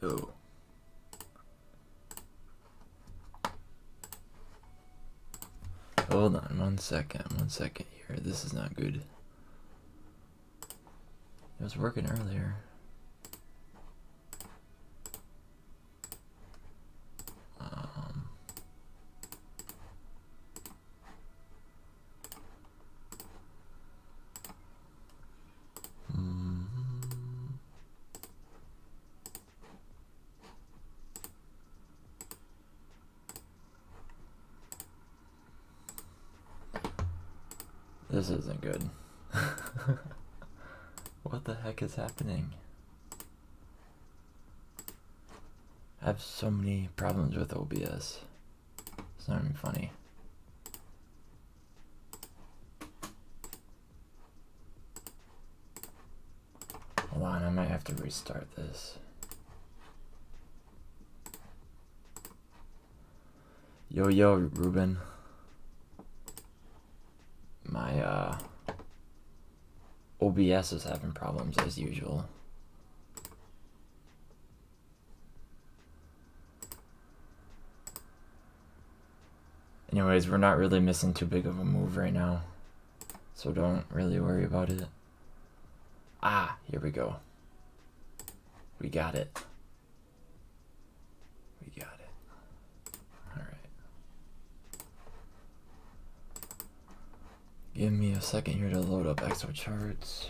Oh. Hold on 1 second here. This is not good. It was working earlier. This isn't good. What the heck is happening? I have so many problems with OBS. It's not even funny. Hold on, I might have to restart this. Yo, Ruben. My OBS is having problems as usual. Anyways, we're not really missing too big of a move right now, so don't really worry about it. Ah, here we go. We got it. We got it. Alright. Give me a second here to load up ExoCharts.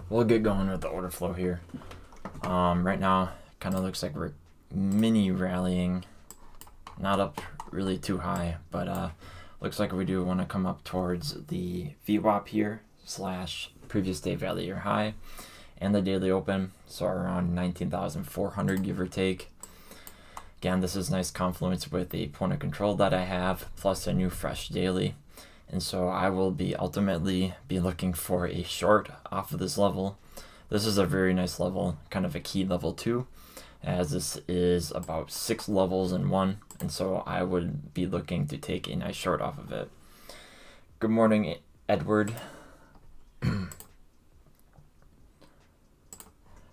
We'll get going with the order flow here. Right now, kind of looks like we're mini rallying. Not up really too high, but looks like we do want to come up towards the VWAP here / previous day value or high and the daily open, so around 19,400 give or take. Again, this is nice confluence with the point of control that I have plus a new fresh daily, and so I will be ultimately be looking for a short off of this level. This is a very nice level, kind of a key level too, as this is about 6 levels in one, and so I would be looking to take a nice short off of it. Good morning, Edward.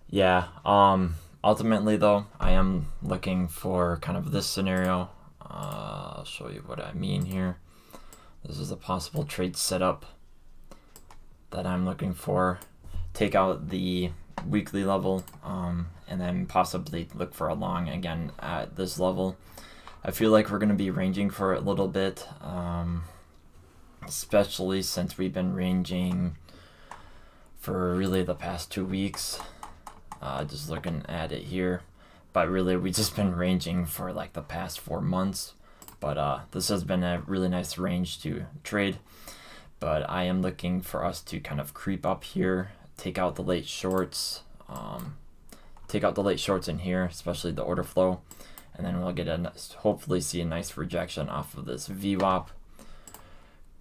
Yeah, ultimately though, I am looking for kind of this scenario. I'll show you what I mean here. This is a possible trade setup that I'm looking for. Take out the weekly level, and then possibly look for a long again at this level. I feel like we're going to be ranging for a little bit, especially since we've been ranging for really the past 2 weeks. Just looking at it here, but really we've just been ranging for like the past 4 months. But this has been a really nice range to trade, but I am looking for us to kind of creep up here, take out the late shorts, in here, especially the order flow, and then we'll get hopefully see a nice rejection off of this VWAP,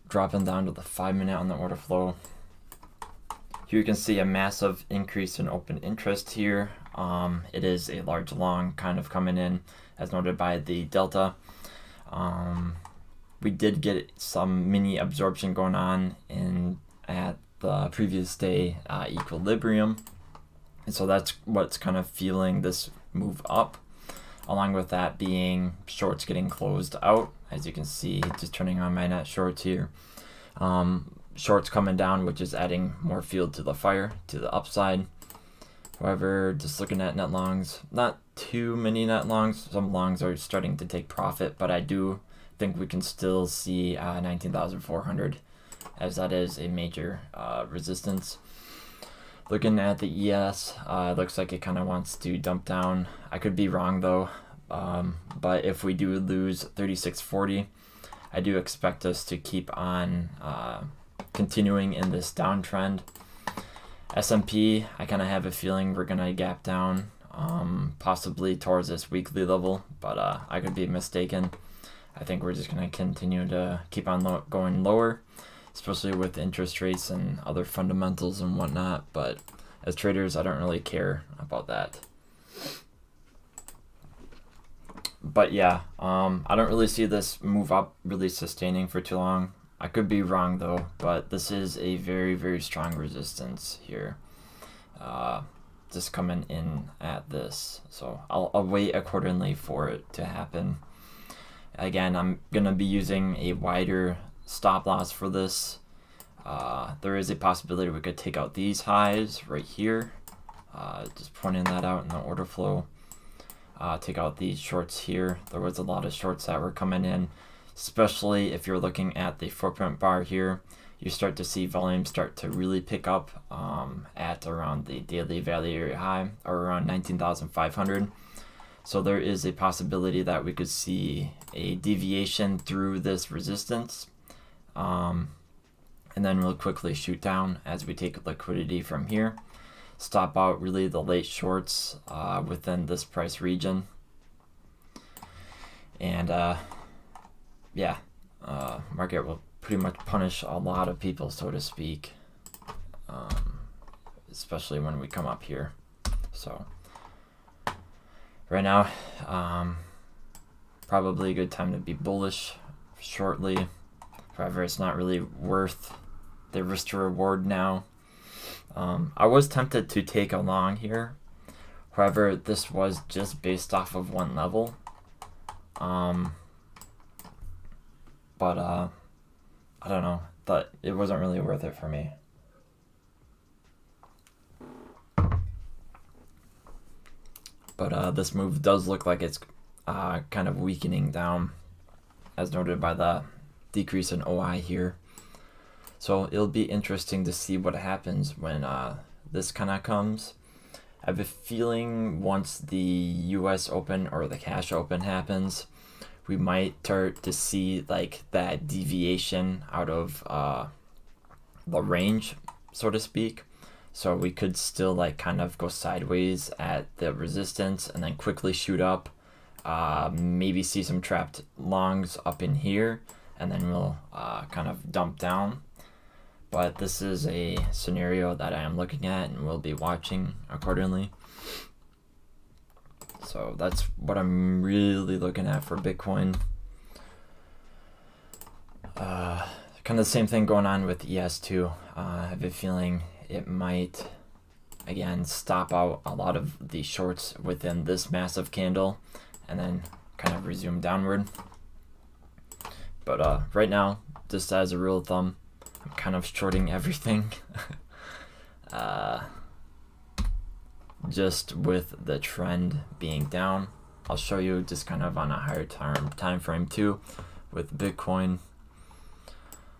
dropping down to the 5-minute on the order flow. Here you can see a massive increase in open interest here. It is a large long kind of coming in, as noted by the delta. We did get some mini absorption going on at the previous day equilibrium, and so that's what's kind of fueling this move up, along with that being shorts getting closed out, as you can see. Just turning on my net shorts here. Shorts coming down, which is adding more fuel to the fire, to the upside. However, just looking at net longs, not too many net longs. Some longs are starting to take profit, but I do think we can still see 19,400, as that is a major resistance. Looking at the ES, it looks like it kind of wants to dump down. I could be wrong though, but if we do lose 3640, I do expect us to keep on continuing in this downtrend. S&P, I kind of have a feeling we're gonna gap down, possibly towards this weekly level, but I could be mistaken. I think we're just gonna continue to keep on going lower, especially with interest rates and other fundamentals and whatnot. But as traders, I don't really care about that. But yeah, I don't really see this move up really sustaining for too long. I could be wrong though, but this is a very, very strong resistance here. Just coming in at this. So I'll wait accordingly for it to happen. Again, I'm going to be using a wider stop loss for this. There is a possibility we could take out these highs right here. Just pointing that out in the order flow. Take out these shorts here. There was a lot of shorts that were coming in, especially if you're looking at the footprint bar here. You start to see volume start to really pick up at around the daily value area high, or around 19,500. So there is a possibility that we could see a deviation through this resistance, and then we'll quickly shoot down as we take liquidity from here. Stop out really the late shorts within this price region. And market will pretty much punish a lot of people, so to speak, especially when we come up here. So right now, probably a good time to be bullish shortly. However, it's not really worth the risk to reward now. I was tempted to take a long here. However, this was just based off of one level. But I don't know. Thought it wasn't really worth it for me. But this move does look like it's kind of weakening down, as noted by the decrease in OI here. So it'll be interesting to see what happens when this kind of comes. I have a feeling once the US Open or the Cash Open happens, we might start to see like that deviation out of the range, so to speak. So we could still like kind of go sideways at the resistance and then quickly shoot up. Maybe see some trapped longs up in here, and then we'll kind of dump down. But this is a scenario that I am looking at and will be watching accordingly. So that's what I'm really looking at for Bitcoin. Kind of the same thing going on with ES2. I have a feeling it might, again, stop out a lot of the shorts within this massive candle and then kind of resume downward. But right now, just as a rule of thumb, I'm kind of shorting everything. Just with the trend being down. I'll show you just kind of on a higher time frame too with Bitcoin.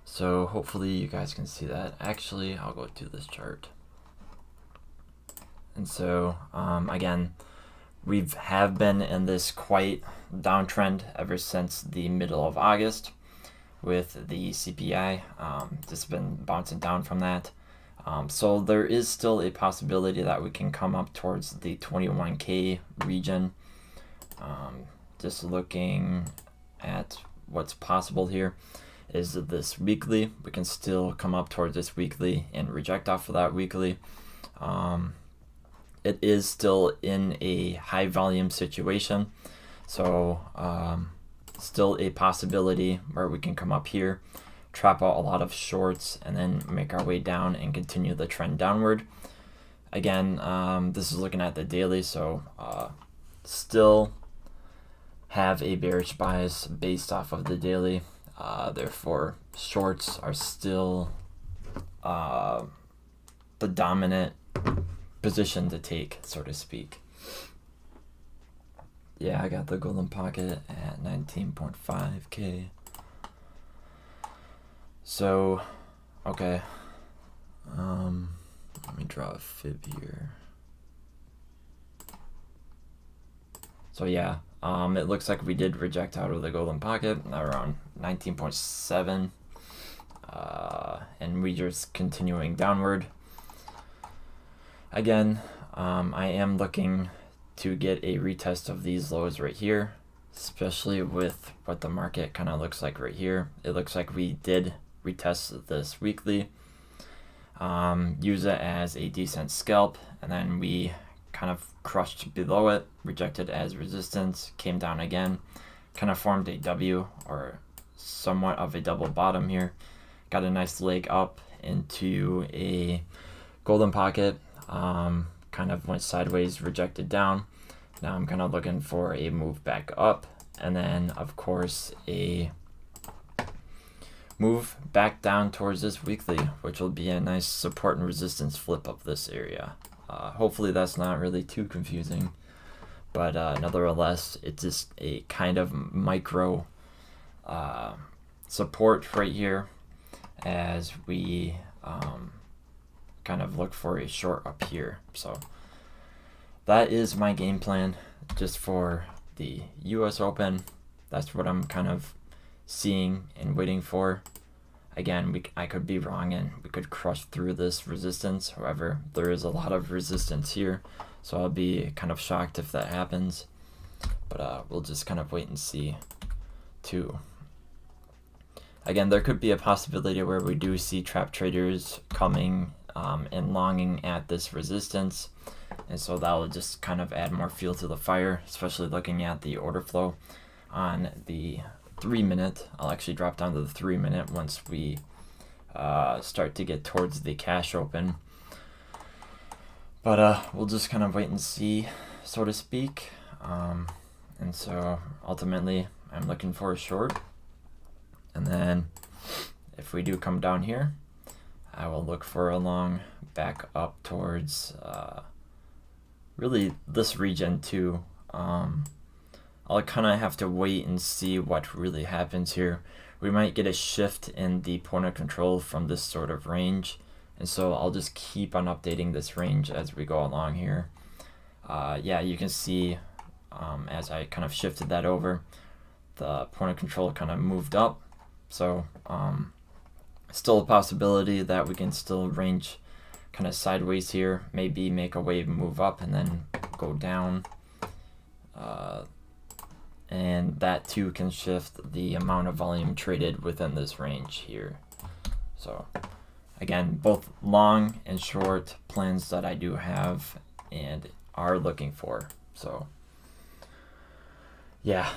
So hopefully you guys can see that. Actually, I'll go to this chart. And so again, we have been in this quite downtrend ever since the middle of August with the CPI. Just been bouncing down from that. So there is still a possibility that we can come up towards the 21K region. Just looking at what's possible here is this weekly. We can still come up towards this weekly and reject off of that weekly. It is still in a high volume situation. So still a possibility where we can come up here, trap out a lot of shorts, and then make our way down and continue the trend downward. Again, this is looking at the daily, so still have a bearish bias based off of the daily. Therefore, shorts are still the dominant position to take, so to speak. Yeah, I got the golden pocket at 19.5K. So, okay. Let me draw a fib here. So yeah, it looks like we did reject out of the golden pocket around 19.7. And we just continuing downward. Again, I am looking to get a retest of these lows right here, especially with what the market kind of looks like right here. It looks like we did retest this weekly, use it as a decent scalp, and then we kind of crushed below it, rejected as resistance, came down again, kind of formed a W or somewhat of a double bottom here. Got a nice leg up into a golden pocket. Kind of went sideways, rejected down. Now I'm kind of looking for a move back up, and then of course a move back down towards this weekly, which will be a nice support and resistance flip of this area. Hopefully that's not really too confusing, but nevertheless, it's just a kind of micro support right here as we kind of look for a short up here. So that is my game plan just for the US Open. That's what I'm kind of seeing and waiting for. Again, I could be wrong and we could crush through this resistance. However, there is a lot of resistance here, so I'll be kind of shocked if that happens. But we'll just kind of wait and see too. Again, there could be a possibility where we do see trap traders coming and longing at this resistance, and so that will just kind of add more fuel to the fire, especially looking at the order flow on the 3 minute. I'll actually drop down to the 3 minute once we start to get towards the cash open. But we'll just kind of wait and see, so to speak. And so ultimately I'm looking for a short, and then if we do come down here, I will look for a long back up towards really this region too. I'll kind of have to wait and see what really happens here. We might get a shift in the point of control from this sort of range, and so I'll just keep on updating this range as we go along here. Yeah, you can see as I kind of shifted that over, the point of control kind of moved up. So still a possibility that we can still range kind of sideways here, maybe make a wave move up and then go down. And that too can shift the amount of volume traded within this range here. So again, both long and short plans that I do have and are looking for. So yeah,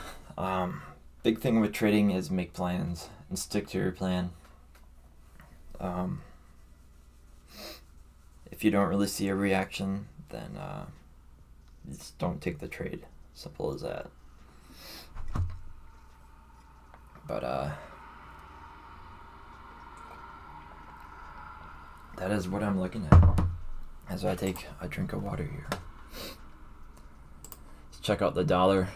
big thing with trading is make plans and stick to your plan. If you don't really see a reaction, then just don't take the trade. Simple as that. But that is what I'm looking at as I take a drink of water here. Let's check out the dollar.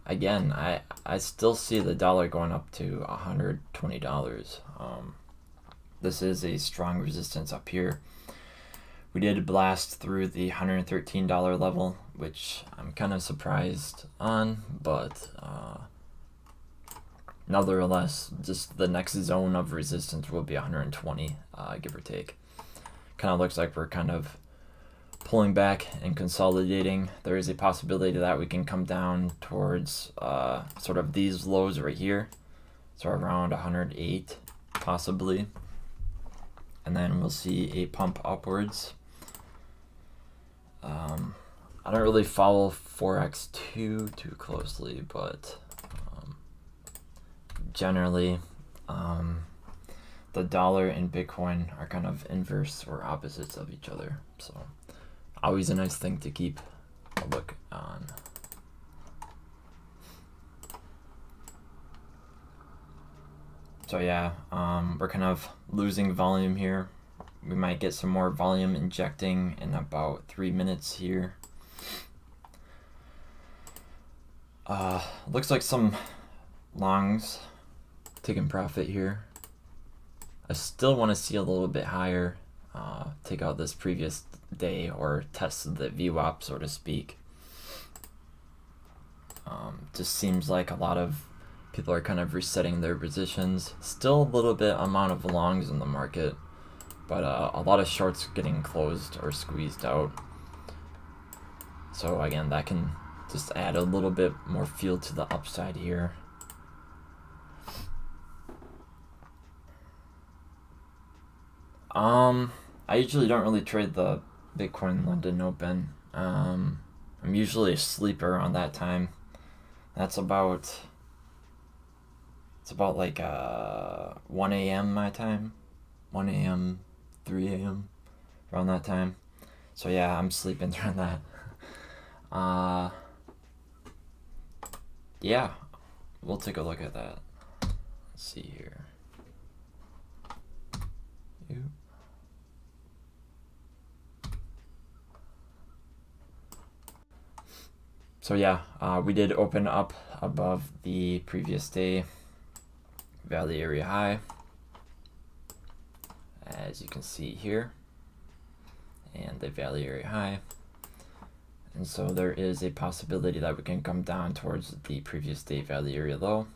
Again, I still see the dollar going up to $120. This is a strong resistance up here. We did blast through the $113 level, which I'm kind of surprised on, but nevertheless, just the next zone of resistance will be 120, give or take. Kind of looks like we're kind of pulling back and consolidating. There is a possibility that we can come down towards sort of these lows right here, so around 108 possibly, and then we'll see a pump upwards. I don't really follow Forex too closely, but generally the dollar and Bitcoin are kind of inverse or opposites of each other, so always a nice thing to keep a look on. So yeah, we're kind of losing volume here. We might get some more volume injecting in about 3 minutes here. Looks like some longs taking profit here. I still want to see a little bit higher, take out this previous day or test the VWAP, so to speak. Just seems like a lot of people are kind of resetting their positions. Still a little bit amount of longs in the market, but a lot of shorts getting closed or squeezed out. So again, that can just add a little bit more fuel to the upside here. I usually don't really trade the Bitcoin London Open. I'm usually a sleeper on that time. That's about It's about like 1 a.m. my time, 1 a.m., 3 a.m. around that time. So yeah, I'm sleeping during that. Yeah, we'll take a look at that. Let's see here. So yeah, we did open up above the previous day Valley Area High, as you can see here, and the Valley Area High. And so there is a possibility that we can come down towards the previous day Valley Area Low,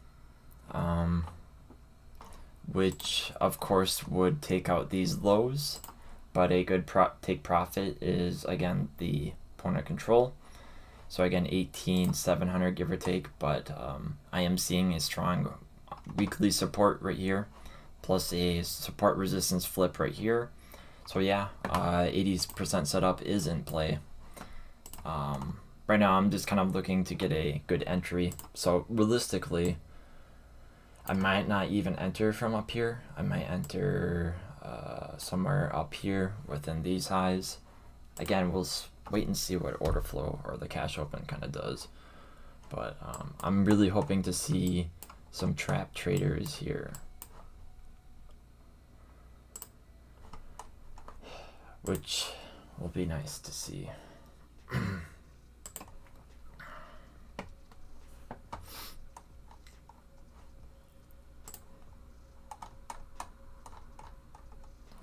which of course would take out these lows, but a good take profit is again the point of control. So again, 18,700 give or take, but I am seeing a strong weekly support right here, plus a support resistance flip right here. So yeah, 80% setup is in play. Right now I'm just kind of looking to get a good entry. So realistically, I might not even enter from up here. I might enter somewhere up here within these highs. Again, we'll wait and see what order flow or the cash open kind of does. But I'm really hoping to see some trap traders here, which will be nice to see. And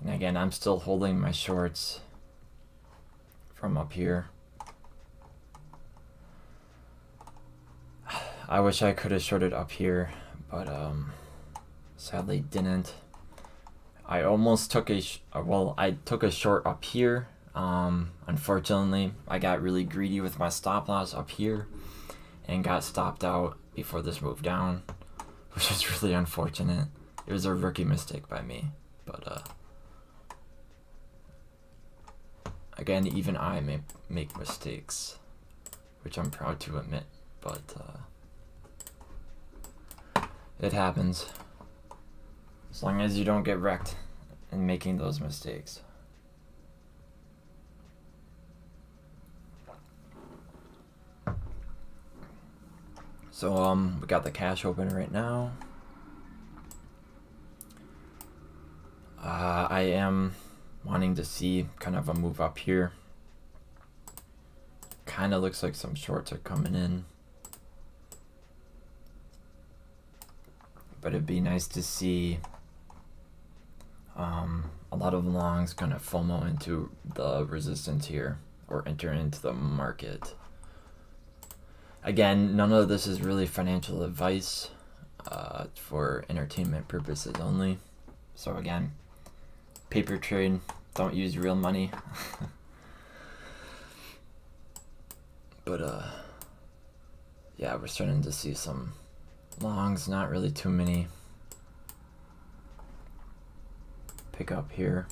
again, I'm still holding my shorts from up here. I wish I could have shorted up here, but sadly didn't. I almost took I took a short up here. Unfortunately, I got really greedy with my stop loss up here and got stopped out before this move down, which is really unfortunate. It was a rookie mistake by me, but again, even I may make mistakes, which I'm proud to admit, but it happens. As long as you don't get wrecked in making those mistakes. So we got the cash open right now. I am wanting to see kind of a move up here. Kind of looks like some shorts are coming in, but it'd be nice to see a lot of longs kind of FOMO into the resistance here or enter into the market. Again, none of this is really financial advice, for entertainment purposes only. So again, paper trade, don't use real money. But yeah, we're starting to see some longs, not really too many. Pick up here.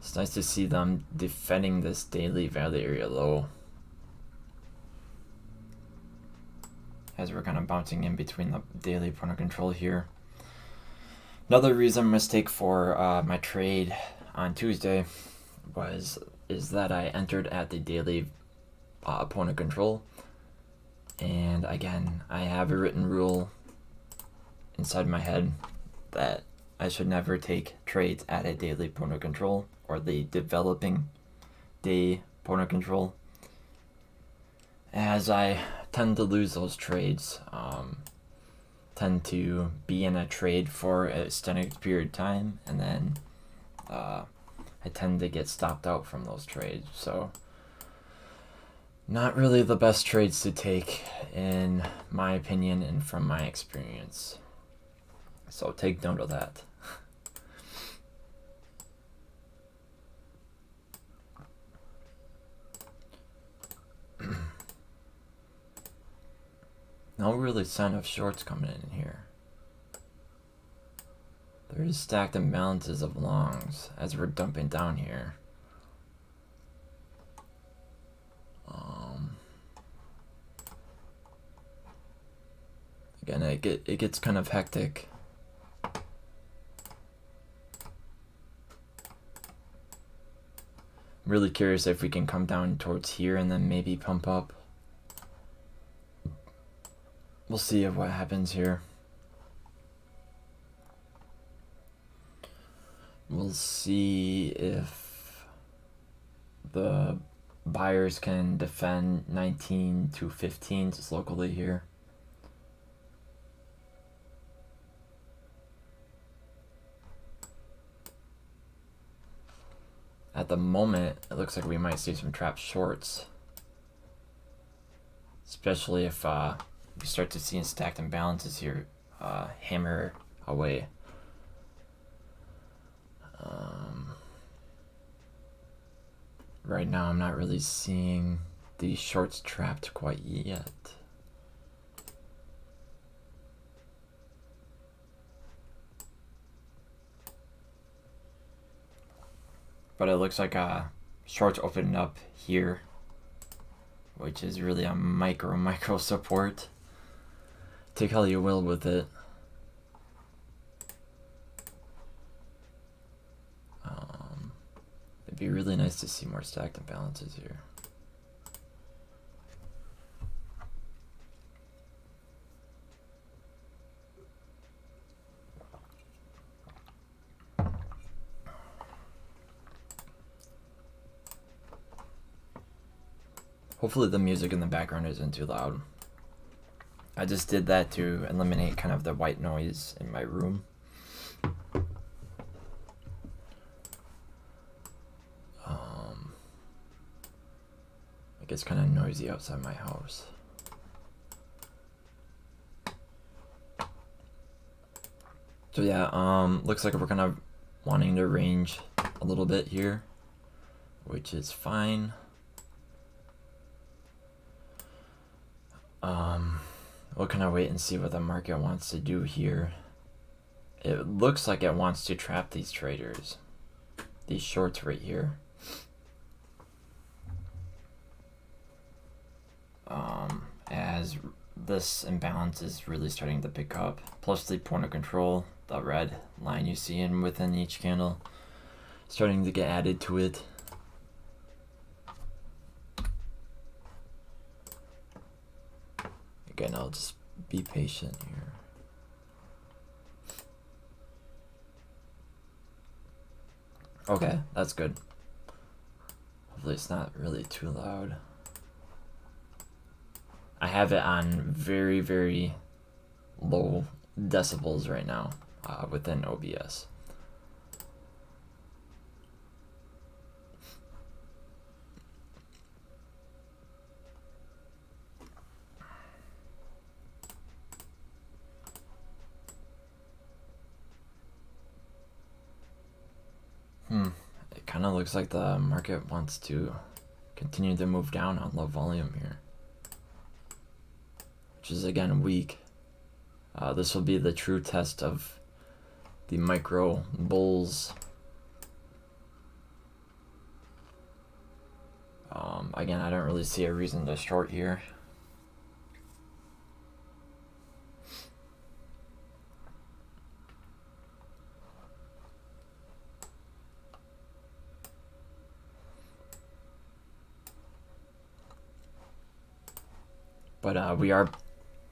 It's nice to see them defending this daily Valley Area Low, as we're kind of bouncing in between the daily point of control here. Another reason mistake for my trade on Tuesday is that I entered at the daily point of control, and again, I have a written rule inside my head that I should never take trades at a daily point of control or the developing day point of control, as I tend to lose those trades, tend to be in a trade for an extended period of time, and then I tend to get stopped out from those trades. So not really the best trades to take, in my opinion and from my experience. So take note of that. No really sign of shorts coming in here. There is stacked imbalances of longs as we're dumping down here. Again, it gets kind of hectic. Really curious if we can come down towards here and then maybe pump up. We'll see what happens here. We'll see if the buyers can defend 19 to 15 just locally here. At the moment, it looks like we might see some trap shorts, especially if we start to see stacked imbalances here hammer away. Right now, I'm not really seeing these shorts trapped quite yet. But it looks like shorts opened up here, which is really a micro support. Take how you will with it. It'd be really nice to see more stacked imbalances here. Hopefully the music in the background isn't too loud. I just did that to eliminate kind of the white noise in my room. It gets kind of noisy outside my house. So yeah, looks like we're kind of wanting to range a little bit here, which is fine. We'll kind of wait and see what the market wants to do here. It looks like it wants to trap these traders, these shorts right here. As this imbalance is really starting to pick up, plus the point of control, the red line you see in within each candle, starting to get added to it. Again, I'll just be patient here. Okay, that's good. Hopefully it's not really too loud. I have it on very, very low decibels right now within OBS. It kind of looks like the market wants to continue to move down on low volume here, which is again weak. This will be the true test of the micro bulls. Again, I don't really see a reason to short here. But we are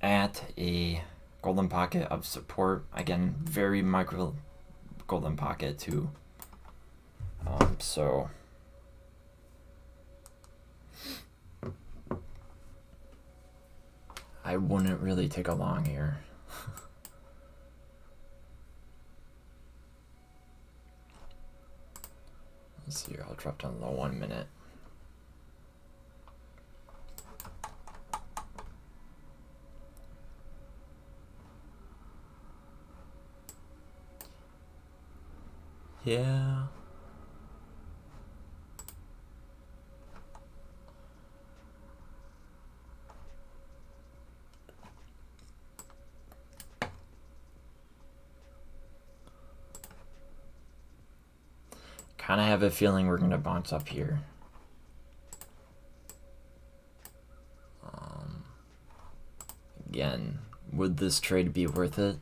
at a golden pocket of support. Again, very micro golden pocket too. So I wouldn't really take a long here. Let's see here, I'll drop down the 1 minute. Yeah. Kind of have a feeling we're going to bounce up here. Again, Would this trade be worth it?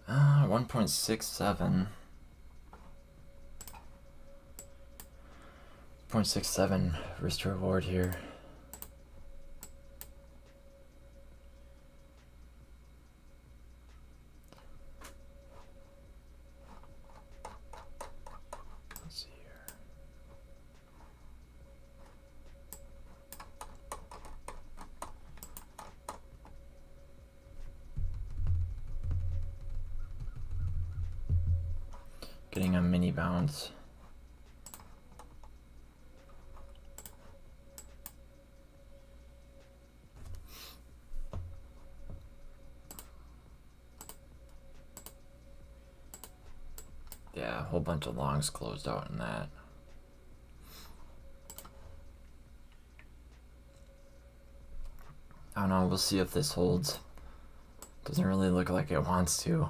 Uh, 1.67. 0.67 risk to reward here. Let's see here. Getting a mini bounce. Yeah, a whole bunch of longs closed out in that. I don't know, we'll see if this holds. Doesn't really look like it wants to.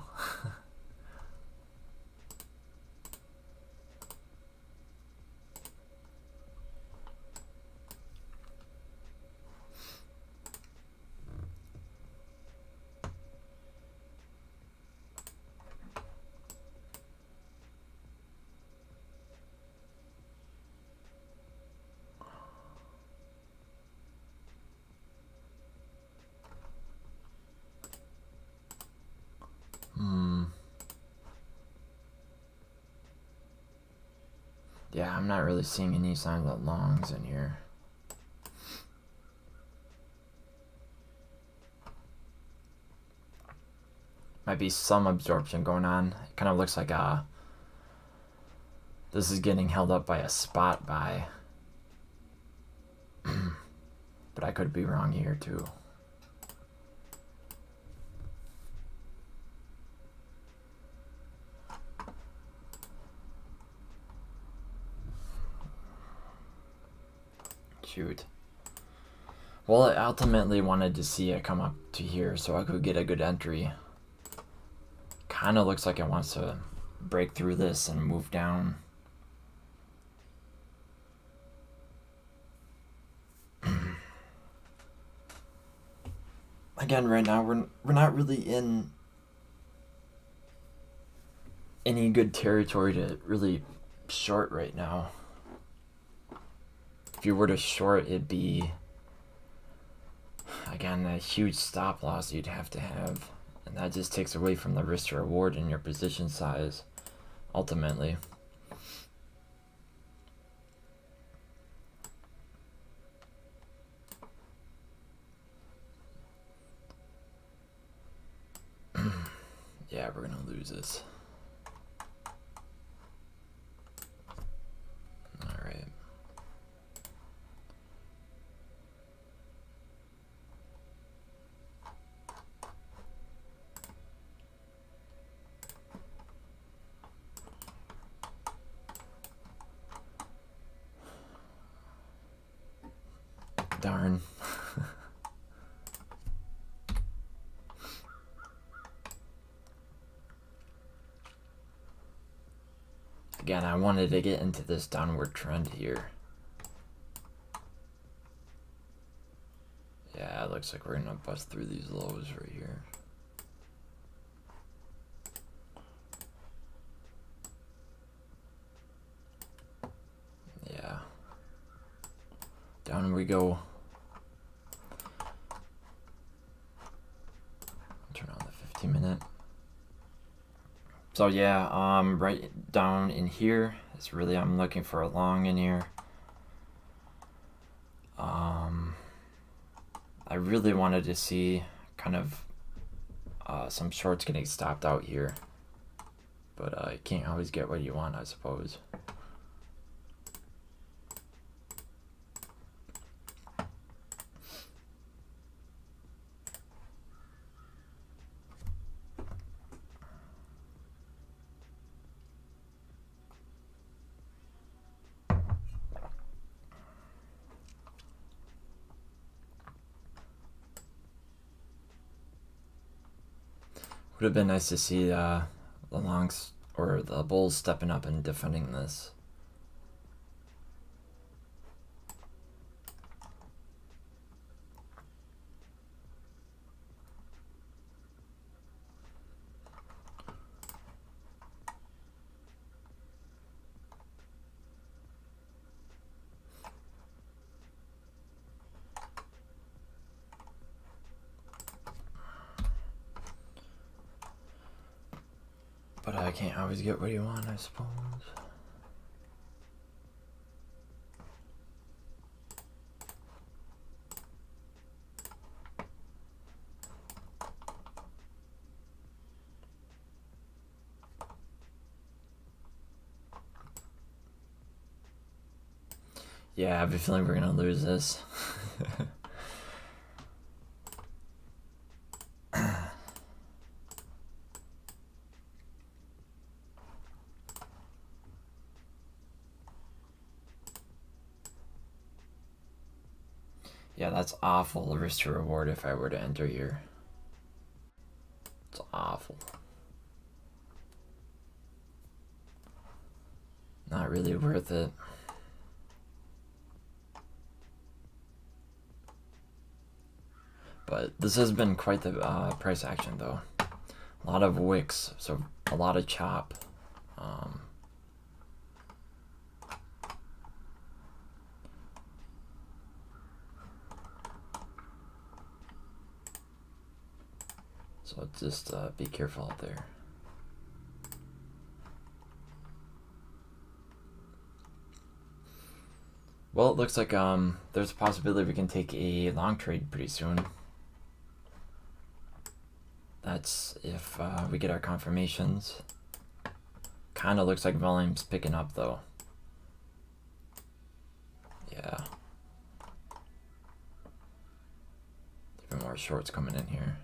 Yeah, I'm not really seeing any signs of longs in here. Might be some absorption going on. It kind of looks like this is getting held up by a spot buy. But I could be wrong here too. Shoot. Well, I ultimately wanted to see it come up to here so I could get a good entry. Kind of looks like it wants to break through this and move down. Again, right now we're not really in any good territory to really short right now. If you were to short, it'd be, again, a huge stop loss you'd have to have. And that just takes away from the risk to reward in your position size, ultimately. Yeah, we're gonna lose this. Alright. Darn. Again, I wanted to get into this downward trend here. Yeah, it looks like we're gonna bust through these lows right here. Yeah. Down we go. Turn on the 15-minute. So yeah, right down in here is really, I'm looking for a long in here. I really wanted to see kind of some shorts getting stopped out here, but you can't always get what you want, I suppose. Would have been nice to see the longs or the bulls stepping up and defending this. I can't always get what you want, I suppose. Yeah, I have a feeling we're gonna lose this. Yeah, that's awful risk to reward if I were to enter here. It's awful. Not really worth it. But this has been quite the price action though. A lot of wicks, so a lot of chop. So just be careful out there. Well, it looks like there's a possibility we can take a long trade pretty soon. That's if we get our confirmations. Kind of looks like volume's picking up though. Yeah. Even more shorts coming in here.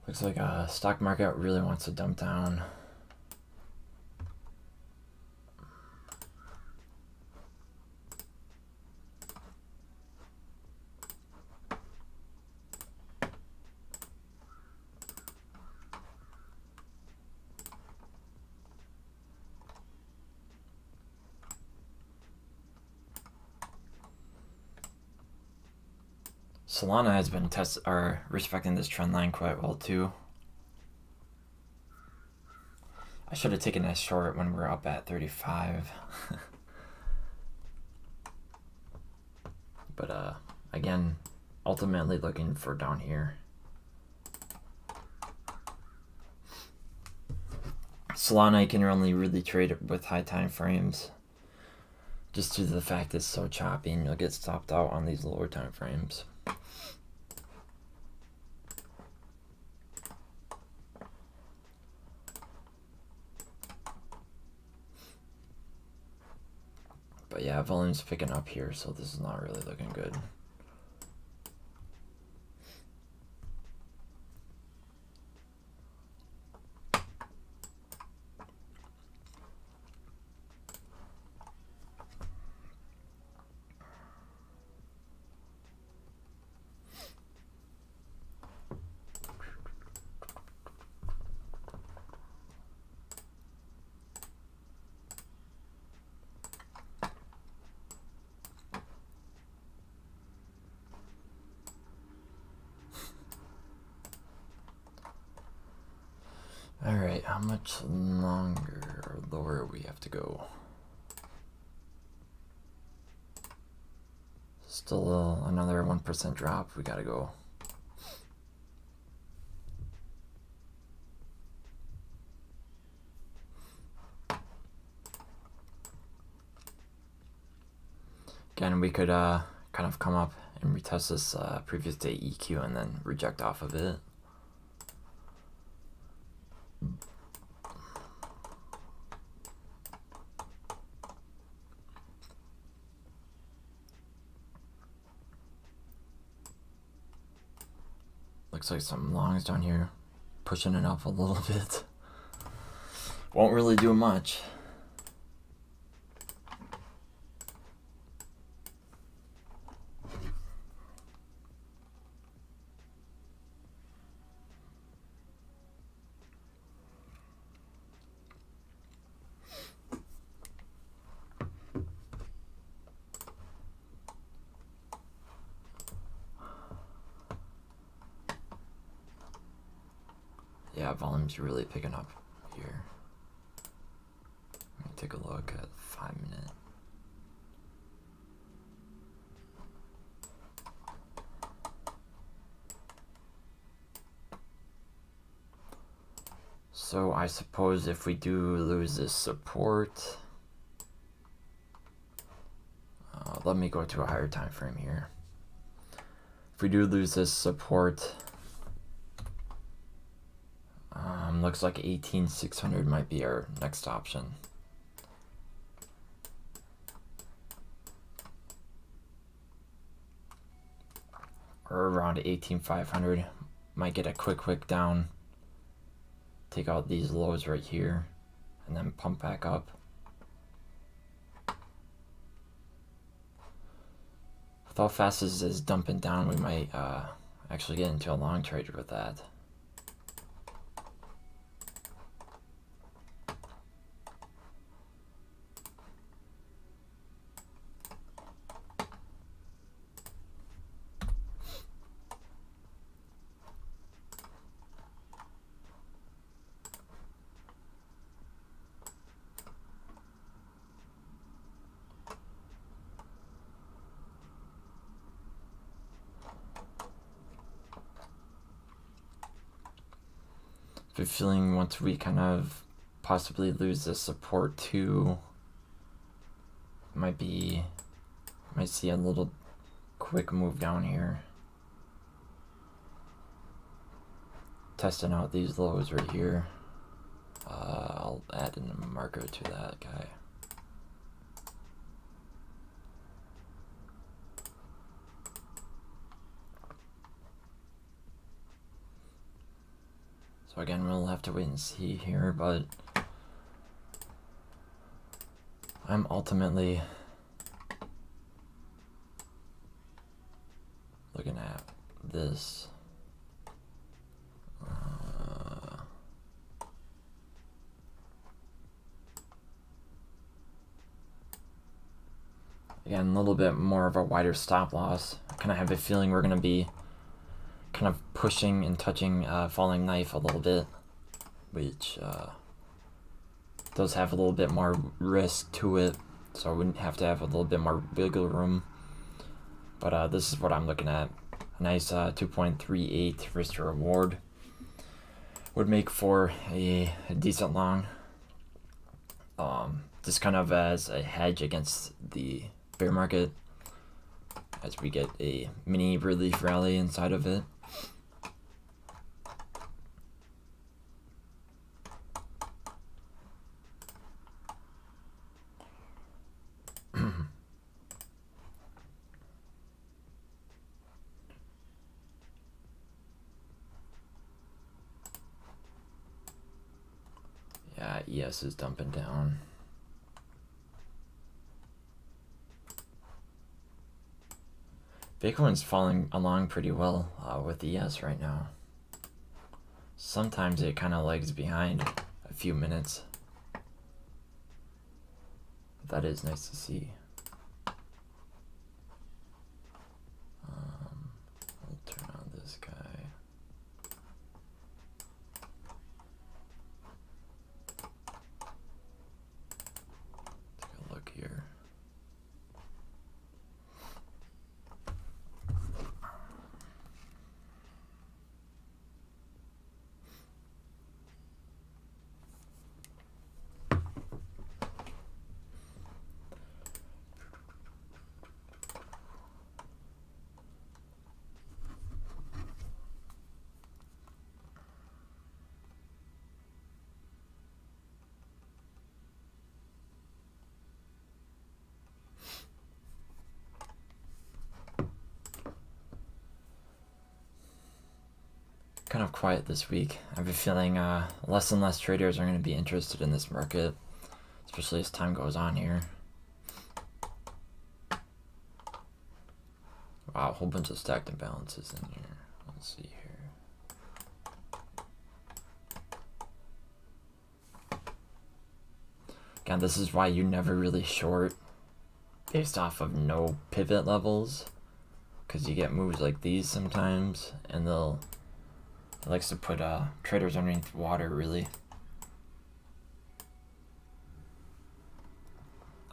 Looks like stock market really wants to dump down. Solana has been respecting this trend line quite well too. I should have taken a short when we're up at 35. But again, ultimately looking for down here. Solana you can only really trade it with high time frames. Just due to the fact it's so choppy and you'll get stopped out on these lower time frames. But yeah, volume's picking up here, so this is not really looking good. Alright, how much longer or lower we have to go? Still another 1% drop, we gotta go. Again, we could kind of come up and retest this previous day EQ and then reject off of it. Looks like some longs down here, pushing it up a little bit. Won't really do much. Yeah, volume's really picking up here. Let me take a look at 5 minute. So I suppose if we do lose this support, let me go to a higher time frame here. If we do lose this support, looks like 18,600 might be our next option. Or around 18,500, might get a quick wick down, take out these lows right here, and then pump back up. With how fast this is dumping down, we might actually get into a long trade with that. I'm feeling once we kind of possibly lose this support too, might see a little quick move down here. Testing out these lows right here. I'll add in a marker to that guy. So again, we'll have to wait and see here, but I'm ultimately looking at this. Again, a little bit more of a wider stop loss. I kind of have a feeling we're going to be kind of pushing and touching falling knife a little bit, which does have a little bit more risk to it, so I wouldn't have to have a little bit more wiggle room. But this is what I'm looking at. A nice 2.38 risk to reward would make for a decent long. Just kind of as a hedge against the bear market, as we get a mini relief rally inside of it. Yeah, ES is dumping down. Bitcoin's falling along pretty well with ES right now. Sometimes it kind of lags behind a few minutes. But that is nice to see. We'll turn on this guy. Take a look here. Kind of quiet this week. I have a feeling less and less traders are going to be interested in this market, especially as time goes on here. Wow, a whole bunch of stacked imbalances in here. Let's see here. Again, this is why you never really short based off of no pivot levels, because you get moves like these sometimes, and they'll It likes to put traders underneath water, really.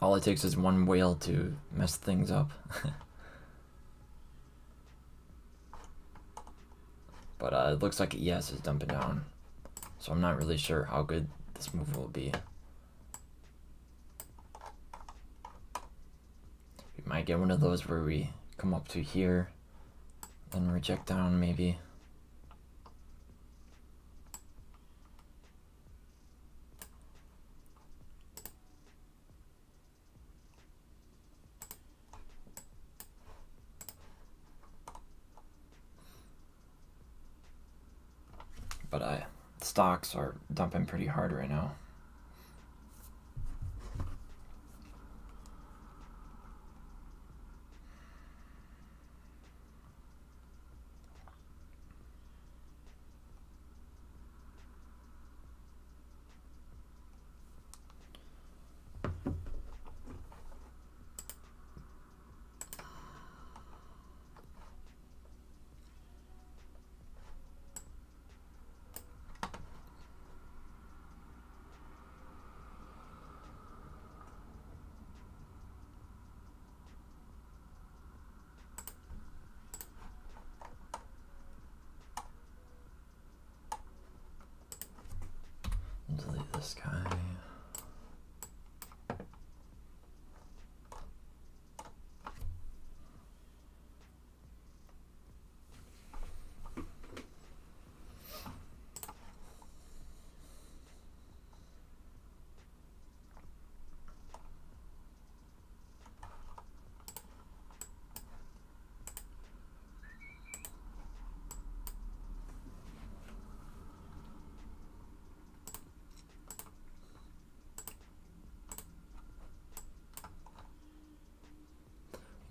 All it takes is one whale to mess things up. But it looks like ES is dumping down. So I'm not really sure how good this move will be. We might get one of those where we come up to here, then reject down maybe. But stocks are dumping pretty hard right now. Delete this guy.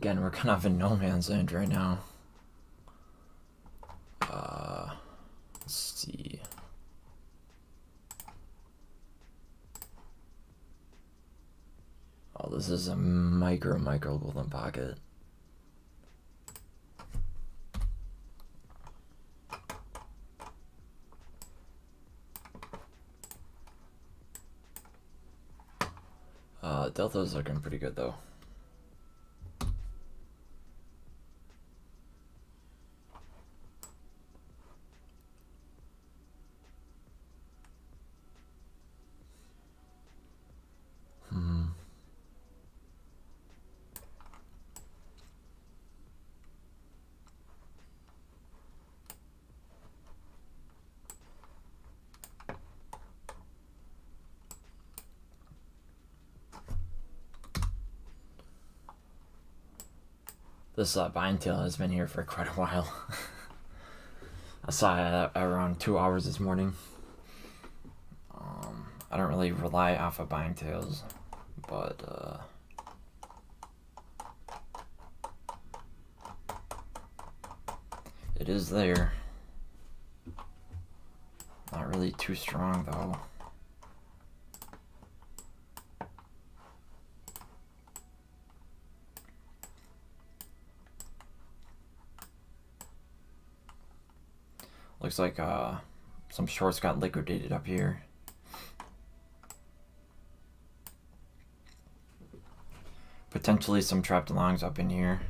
Again, we're kind of in no man's land right now. Let's see. Oh, this is a micro golden pocket. Delta's looking pretty good though. This buying tail has been here for quite a while. I saw it at around 2 hours this morning. I don't really rely off of buying tails, but it is there. Not really too strong though. Looks like some shorts got liquidated up here. Potentially some trapped longs up in here.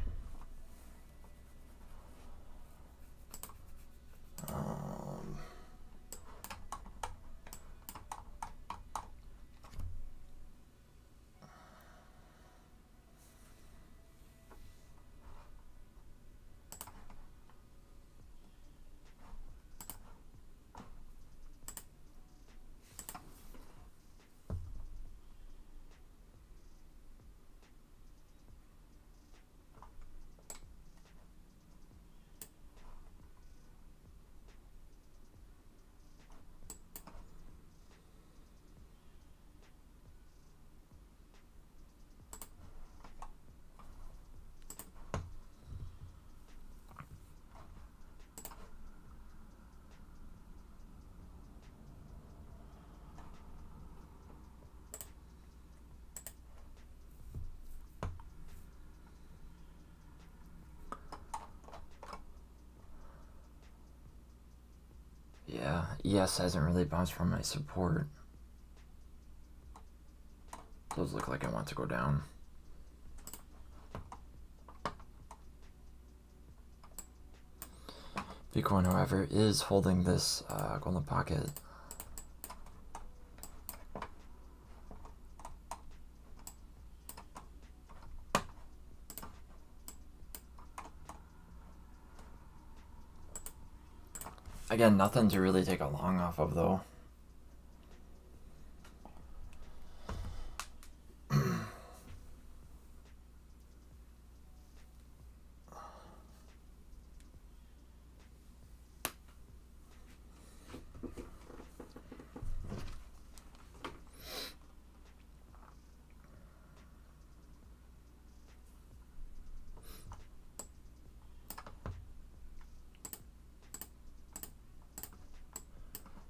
Yeah, ES hasn't really bounced from my support. Those look like I want to go down. Bitcoin, however, is holding this golden pocket. Again, nothing to really take a long off of, though.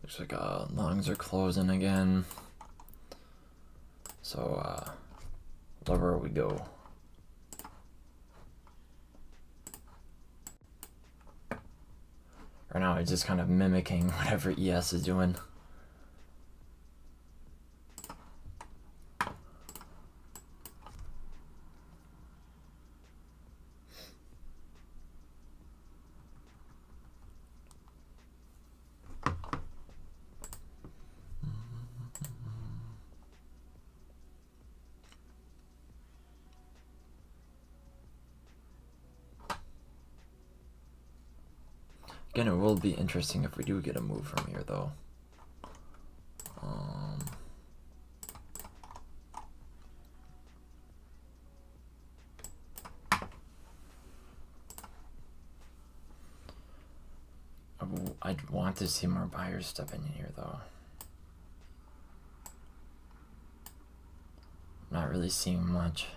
Looks like lungs are closing again. So lower we go. Right now it's just kind of mimicking whatever ES is doing. Again, it will be interesting if we do get a move from here, though. I'd want to see more buyers step in here, though. Not really seeing much.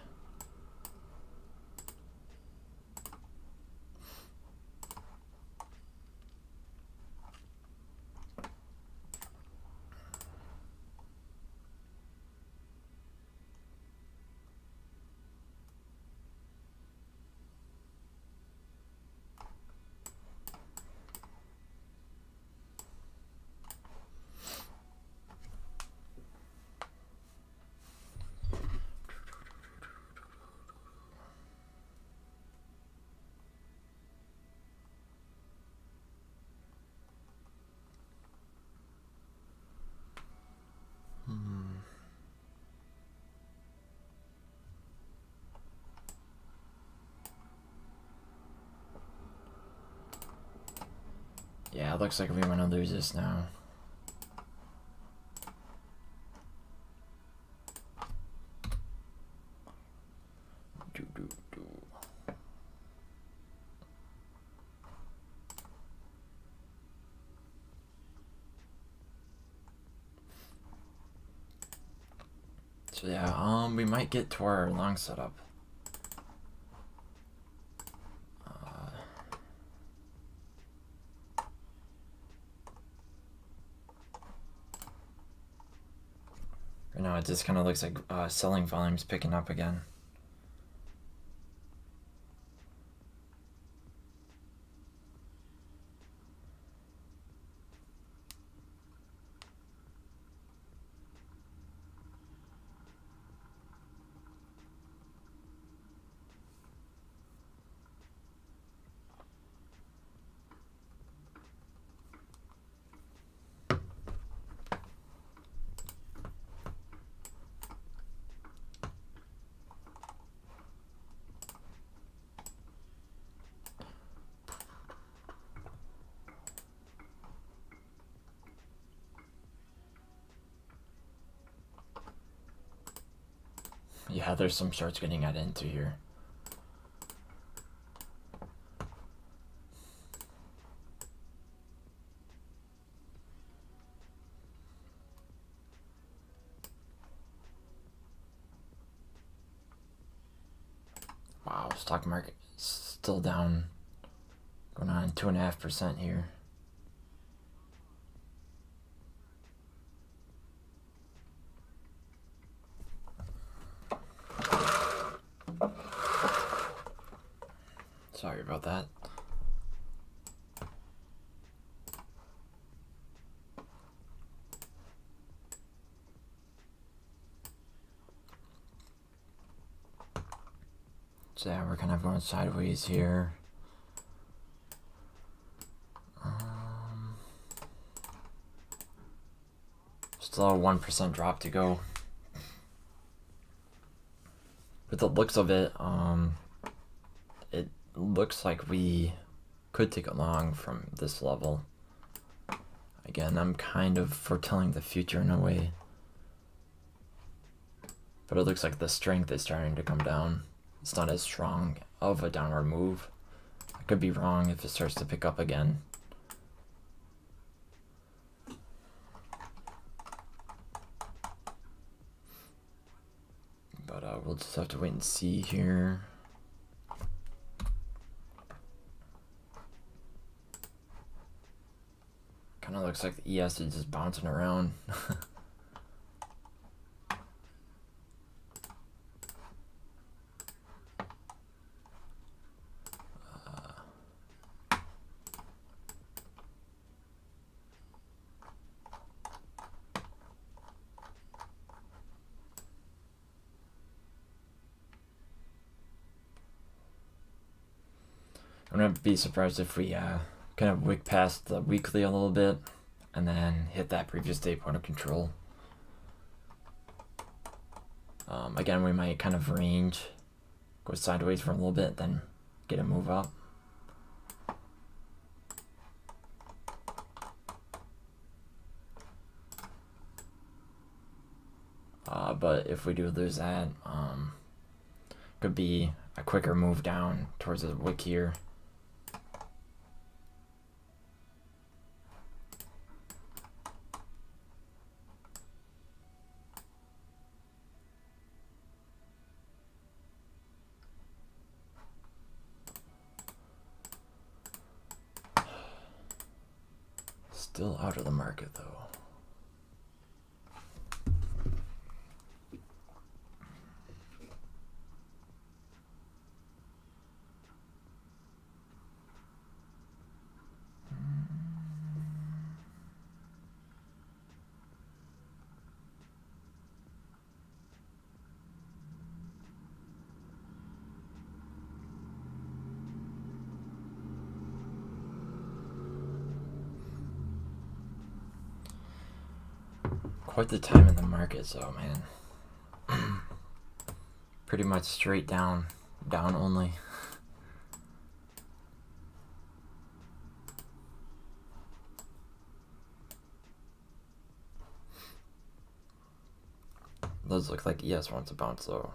Yeah, it looks like we want to lose this now. So yeah, we might get to our long setup. Right now it just kind of looks like selling volume's picking up again. Yeah, there's some shorts getting added into here. Wow, stock market still down, going on 2.5% here. Sorry about that. So yeah, we're kind of going sideways here. Still a 1% drop to go. With the looks of it, it looks like we could take a long from this level. Again, I'm kind of foretelling the future in a way. But it looks like the strength is starting to come down. It's not as strong of a downward move. I could be wrong if it starts to pick up again. But we'll just have to wait and see here. Kind of looks like the ES is just bouncing around. I'm gonna be surprised if we kind of wick past the weekly a little bit and then hit that previous day point of control. Again, we might kind of range, go sideways for a little bit, then get a move up. But if we do lose that, could be a quicker move down towards the wick here. Still out of the market though. Quite the time in the market, so man. Pretty much straight down, down only. Those look like ES wants to bounce though.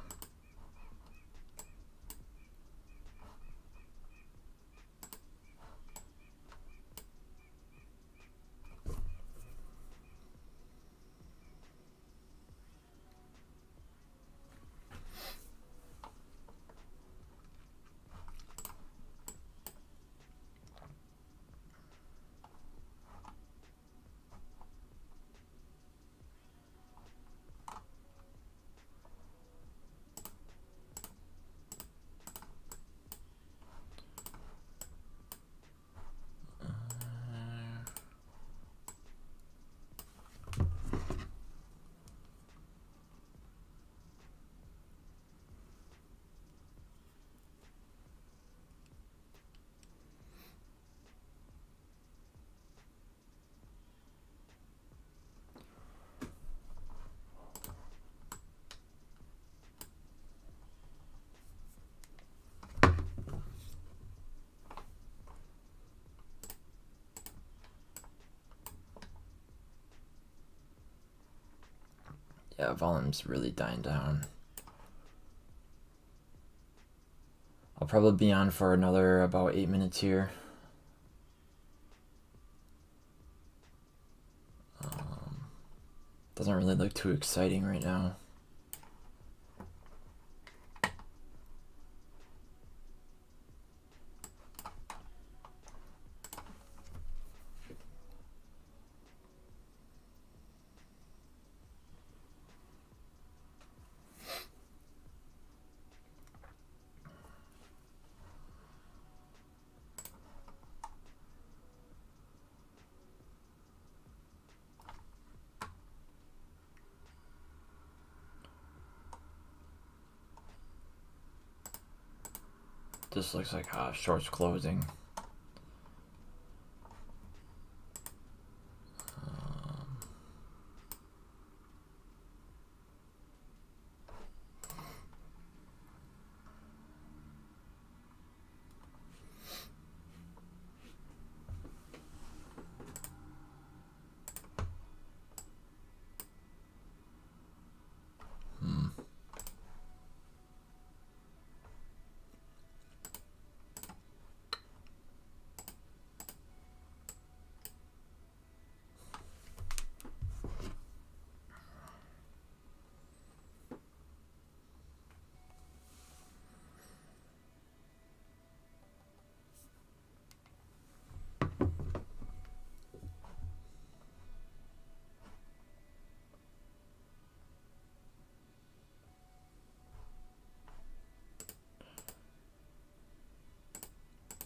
Yeah, volume's really dying down. I'll probably be on for another about 8 minutes here. Doesn't really look too exciting right now. This looks like shorts closing.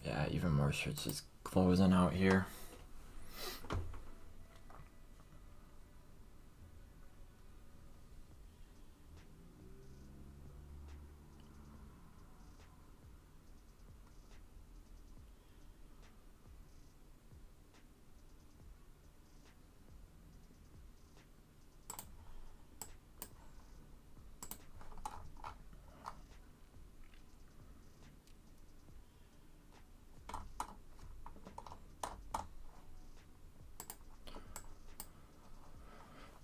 Yeah, even more shirts just closing out here.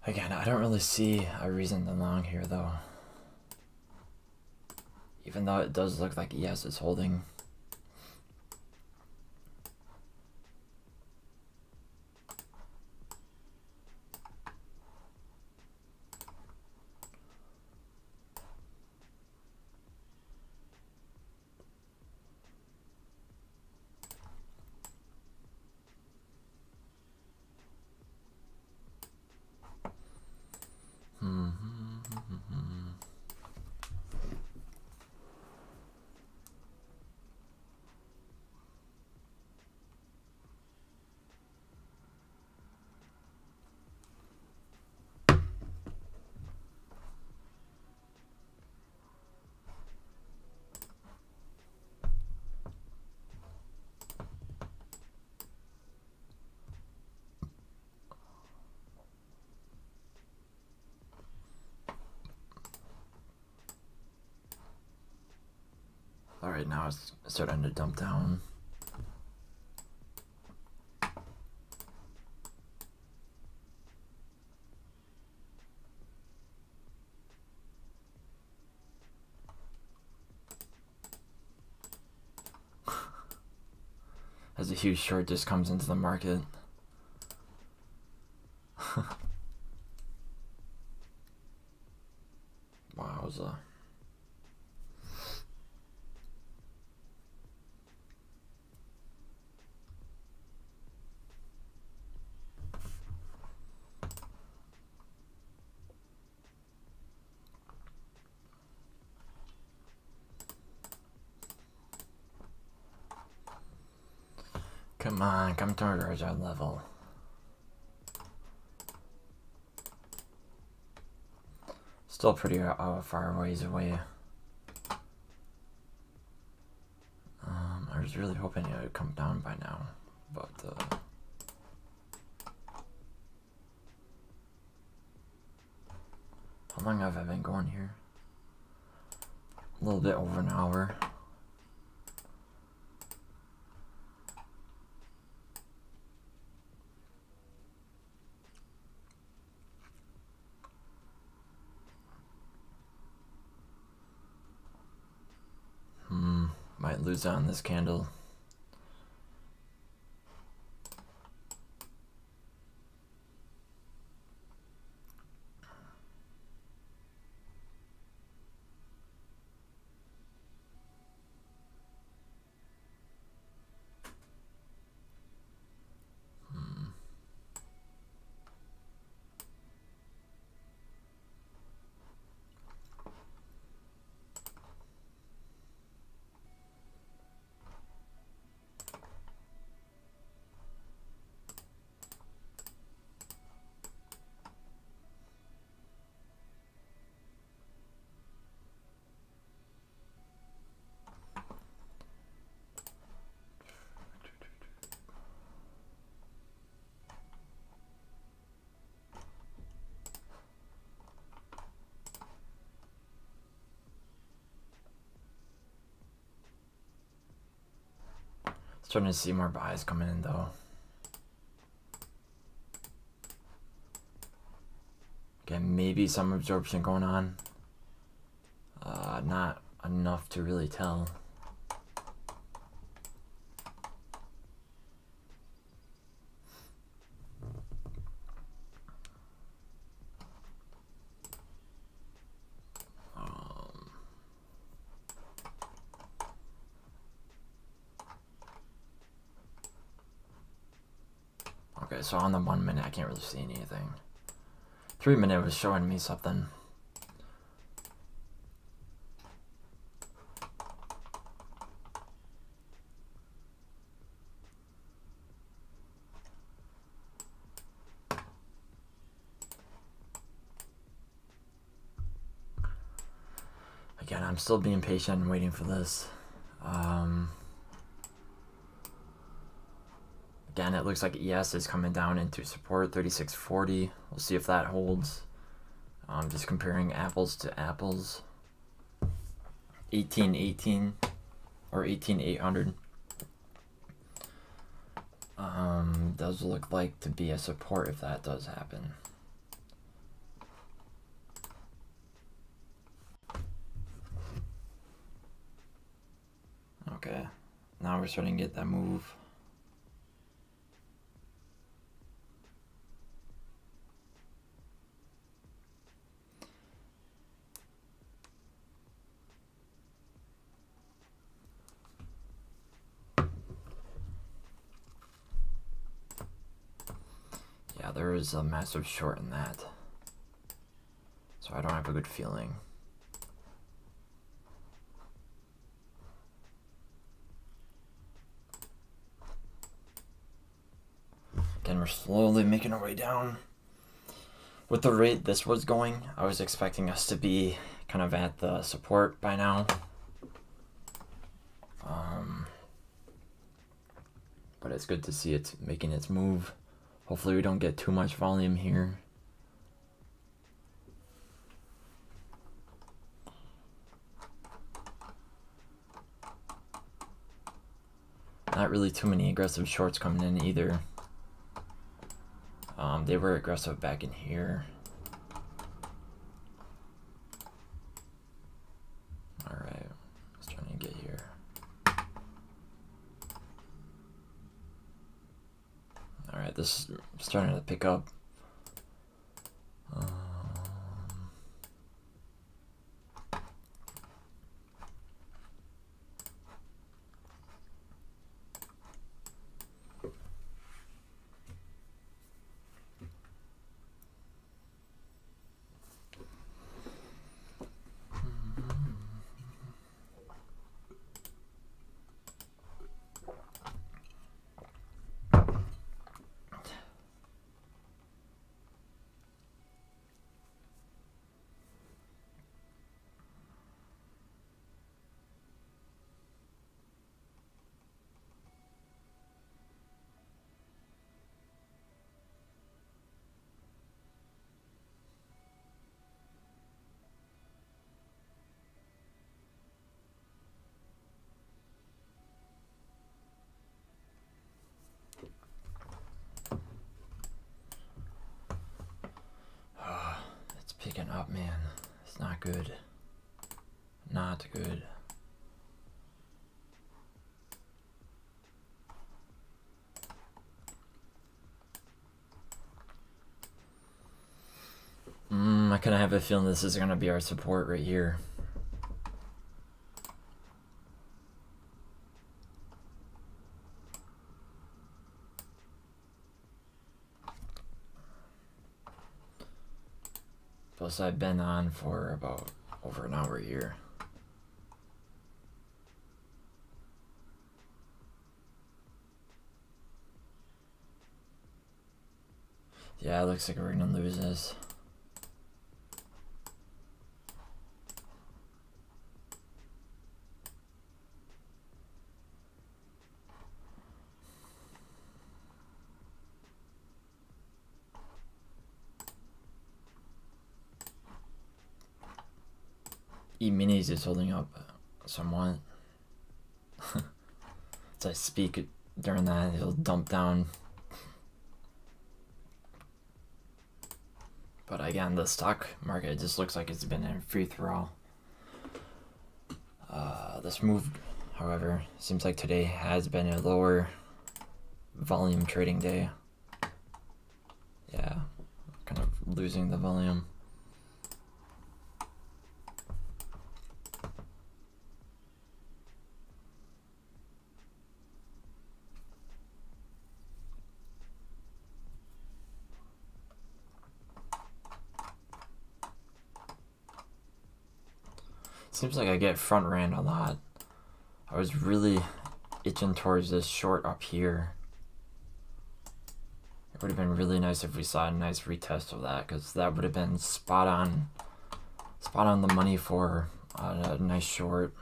Again, I don't really see a reason to long here though. Even though it does look like ES is holding. Alright, now it's starting to dump down. As a huge short just comes into the market. Wowza. Come on, come towards our level. Still pretty far ways away. I was really hoping it would come down by now, but how long have I been going here? A little bit over an hour. Might lose out on this candle. Starting to see more buys coming in though. Again, maybe some absorption going on. Not enough to really tell. Okay, so on the 1 minute, I can't really see anything. 3 minute was showing me something. Again, I'm still being patient and waiting for this. Again, it looks like ES is coming down into support, 3640. We'll see if that holds. Just comparing apples to apples. 1818 or 18800. Does look like to be a support if that does happen. Okay, now we're starting to get that move. Yeah, there is a massive short in that. So I don't have a good feeling. Again, we're slowly making our way down. With the rate this was going, I was expecting us to be kind of at the support by now. But it's good to see it making its move. Hopefully we don't get too much volume here. Not really too many aggressive shorts coming in either. They were aggressive back in here. Alright, let's try and get here. Alright, this is starting to pick up. Picking up, man. It's not good. Not good. I kind of have a feeling this is going to be our support right here. Plus, I've been on for about over an hour here. Yeah, it looks like we're gonna lose this. E-minis is holding up somewhat. As I speak, during that, it'll dump down. But again, the stock market just looks like it's been in free throw. This move, however, seems like today has been a lower volume trading day. Yeah, kind of losing the volume. Seems like I get front ran a lot. I was really itching towards this short up here. It would have been really nice if we saw a nice retest of that, because that would have been spot on the money for a nice short.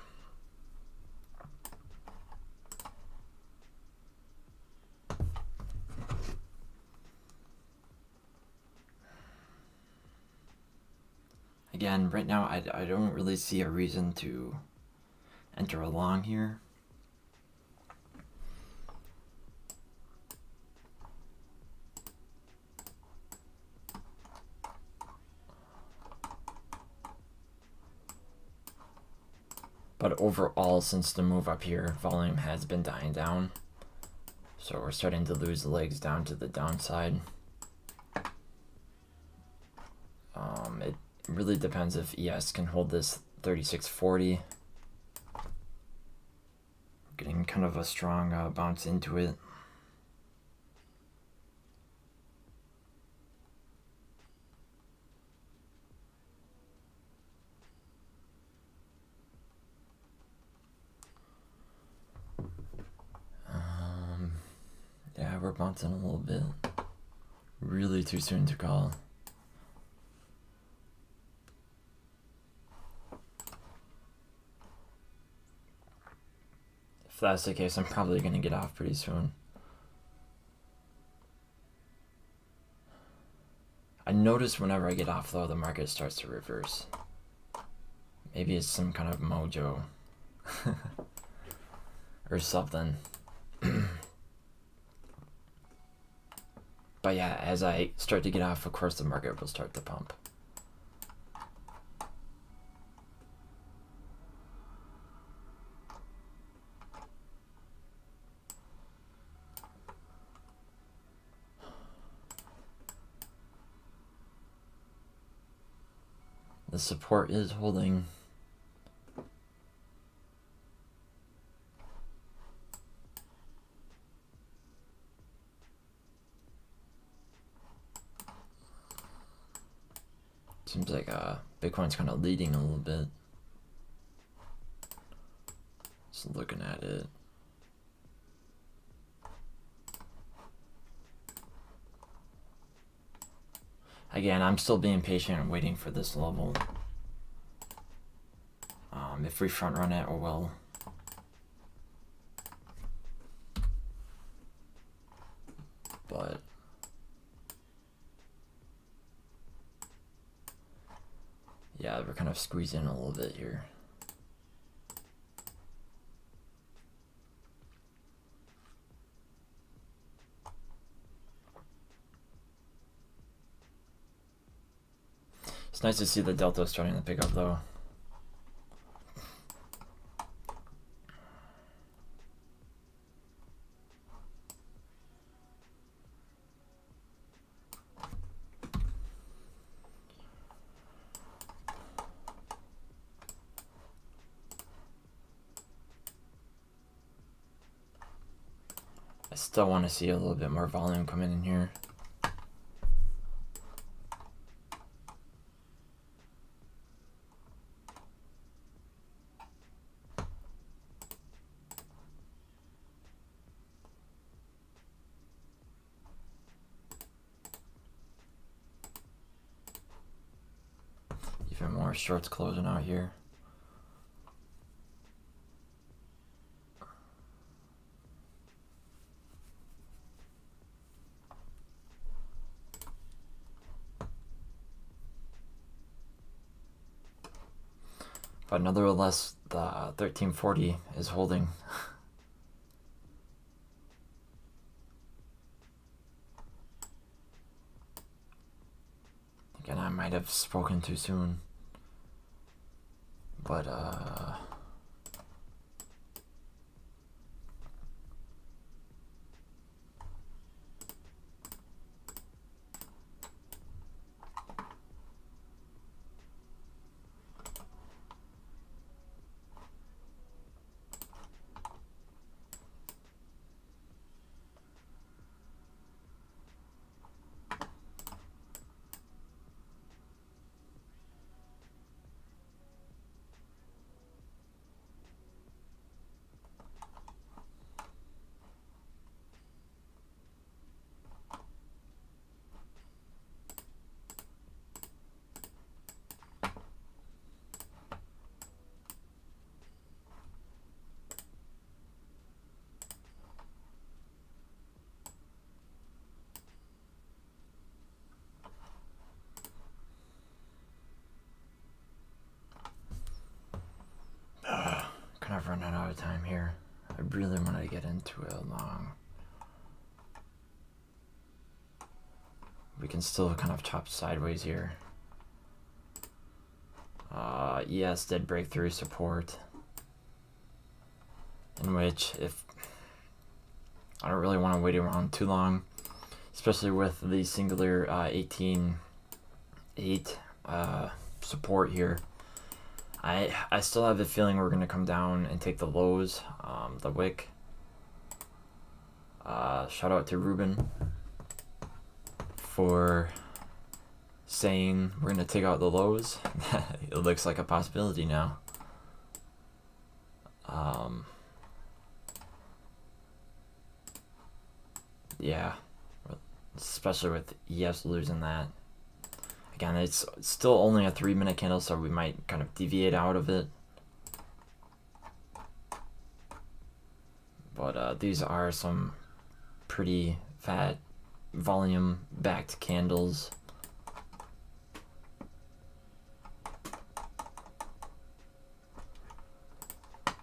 Again, right now I don't really see a reason to enter a long here. But overall, since the move up here, volume has been dying down. So we're starting to lose legs down to the downside. It really depends if ES can hold this 3640. Getting kind of a strong bounce into it. Yeah, we're bouncing a little bit. Really too soon to call. If that's the case, I'm probably going to get off pretty soon. I notice whenever I get off, though, the market starts to reverse. Maybe it's some kind of mojo. Or something. But yeah, as I start to get off, of course the market will start to pump. The support is holding. Seems like Bitcoin's kind of leading a little bit. Just looking at it. Again, I'm still being patient and waiting for this level. If we front run it, or will. But yeah, we're kind of squeezing a little bit here. It's nice to see the delta starting to pick up, though. I still want to see a little bit more volume coming in here. Even more shorts closing out here. But nevertheless, the 1340 is holding. Again, I might have spoken too soon. But, kind of running out of time here. I really want to get into it long. We can still kind of chop sideways here. ES did break through support, in which if I don't really want to wait around too long, especially with the singular 18.8 support here. I still have the feeling we're going to come down and take the lows, the wick. Shout out to Ruben for saying we're going to take out the lows. It looks like a possibility now. Yeah, especially with ES losing that. Again, it's still only a 3-minute candle, so we might kind of deviate out of it. But these are some pretty fat volume-backed candles.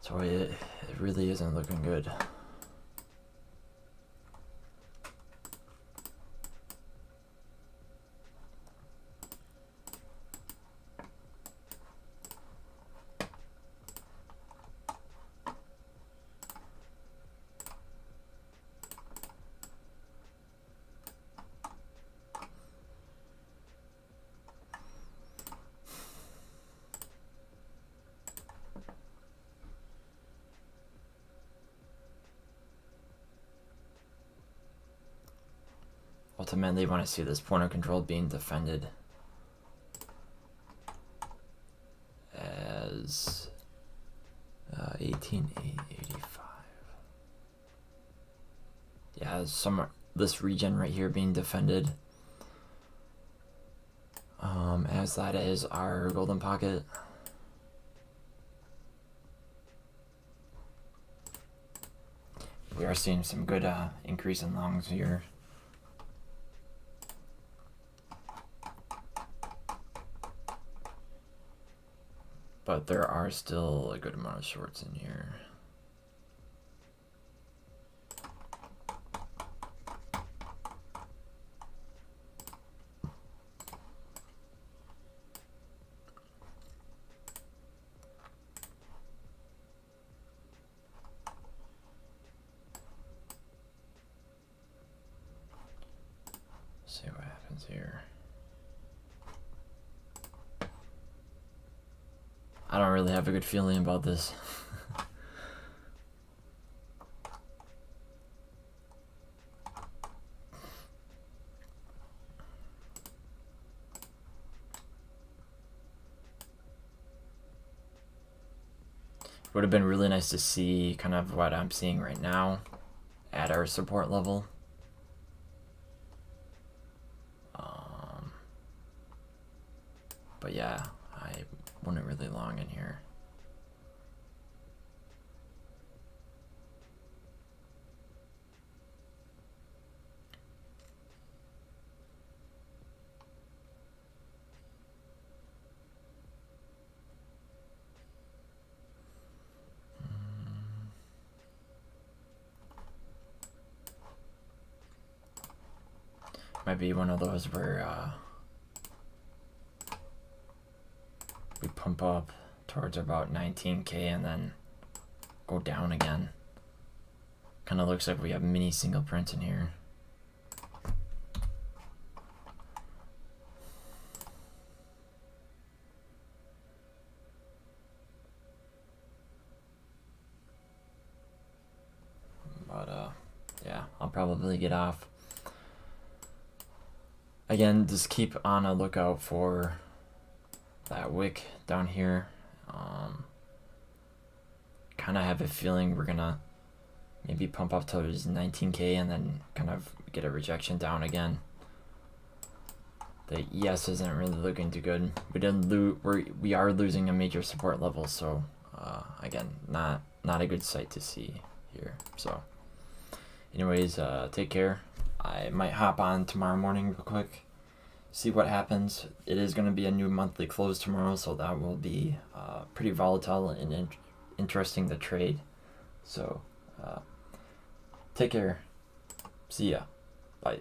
So it really isn't looking good. Ultimately, want to see this point of control being defended as 18.885. Yeah, this region right here being defended, as that is our golden pocket. We are seeing some good increase in longs here. But there are still a good amount of shorts in here. See what happens here. I don't really have a good feeling about this. Would have been really nice to see kind of what I'm seeing right now at our support level. But yeah, I went really long in here. Might be one of those where pump up towards about 19K and then go down again. Kind of looks like we have mini single prints in here. But yeah, I'll probably get off. Again, just keep on a lookout for that wick down here. Kind of have a feeling we're gonna maybe pump up towards 19K and then kind of get a rejection down again. The ES isn't really looking too good. We are losing a major support level, so again, not a good sight to see here. So anyways, take care. I might hop on tomorrow morning real quick, see what happens. It is going to be a new monthly close tomorrow, so that will be pretty volatile and interesting to trade. So take care. See ya. Bye.